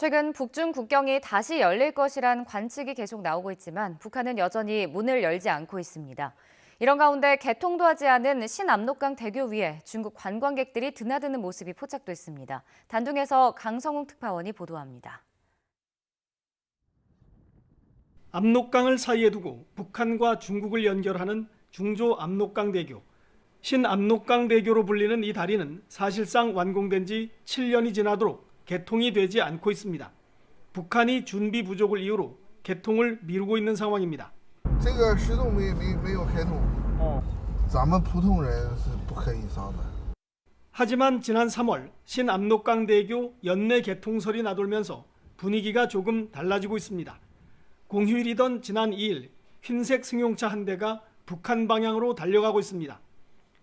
최근 북중 국경이 다시 열릴 것이란 관측이 계속 나오고 있지만 북한은 여전히 문을 열지 않고 있습니다. 이런 가운데 개통도 하지 않은 신압록강 대교 위에 중국 관광객들이 드나드는 모습이 포착됐습니다. 단둥에서 강성웅 특파원이 보도합니다. 압록강을 사이에 두고 북한과 중국을 연결하는 중조 압록강 대교. 신압록강 대교로 불리는 이 다리는 사실상 완공된 지 7년이 지나도록 개통이 되지 않고 있습니다. 북한이 준비 부족을 이유로 개통을 미루고 있는 상황입니다. 这个始终没有开通。咱们普通人是不可以上的。 하지만 지난 3월 신압록강 대교 연내 개통설이 나돌면서 분위기가 조금 달라지고 있습니다. 공휴일이던 지난 2일 흰색 승용차 한 대가 북한 방향으로 달려가고 있습니다.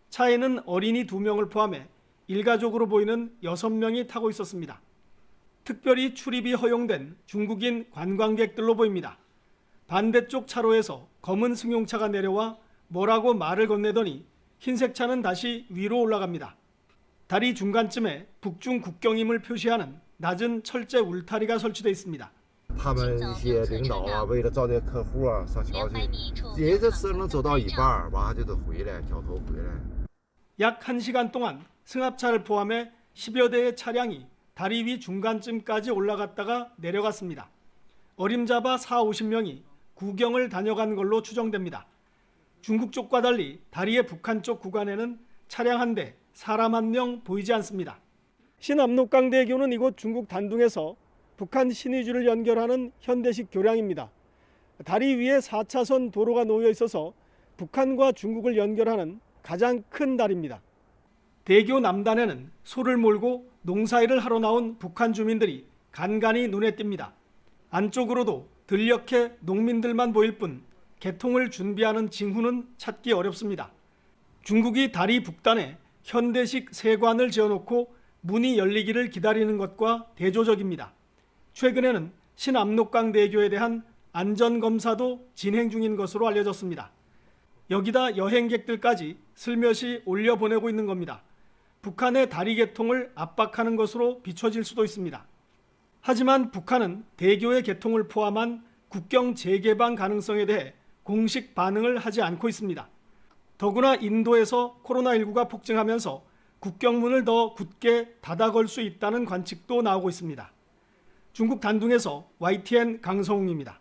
차에는 어린이 2명을 포함해 일가족으로 보이는 6명이 타고 있었습니다. 특별히 출입이 허용된 중국인 관광객들로 보입니다. 반대쪽 차로에서 검은 승용차가 내려와 뭐라고 말을 건네더니 흰색 차는 다시 위로 올라갑니다. 다리 중간쯤에 북중 국경임을 표시하는 낮은 철제 울타리가 설치되어 있습니다. 他们一些领导啊，为了招待客户啊，上桥去，人这车能走到一半，完了就得回来，掉头回来。 약 1시간 동안 승합차를 포함해 10여 대의 차량이 다리 위 중간쯤까지 올라갔다가 내려갔습니다. 어림잡아 40~50명이 구경을 다녀간 걸로 추정됩니다. 중국 쪽과 달리 다리의 북한 쪽 구간에는 차량 한 대, 사람 한 명 보이지 않습니다. 신압록강 대교는 이곳 중국 단둥에서 북한 신의주를 연결하는 현대식 교량입니다. 다리 위에 4차선 도로가 놓여 있어서 북한과 중국을 연결하는 가장 큰 다리입니다. 대교 남단에는 소를 몰고 농사일을 하러 나온 북한 주민들이 간간히 눈에 띕니다. 안쪽으로도 들녘에 농민들만 보일 뿐 개통을 준비하는 징후는 찾기 어렵습니다. 중국이 다리 북단에 현대식 세관을 지어놓고 문이 열리기를 기다리는 것과 대조적입니다. 최근에는 신압록강 대교에 대한 안전검사도 진행 중인 것으로 알려졌습니다. 여기다 여행객들까지 슬며시 올려보내고 있는 겁니다. 북한의 다리 개통을 압박하는 것으로 비춰질 수도 있습니다. 하지만 북한은 대교의 개통을 포함한 국경 재개방 가능성에 대해 공식 반응을 하지 않고 있습니다. 더구나 인도에서 코로나19가 폭증하면서 국경문을 더 굳게 닫아걸 수 있다는 관측도 나오고 있습니다. 중국 단둥에서 YTN 강성웅입니다.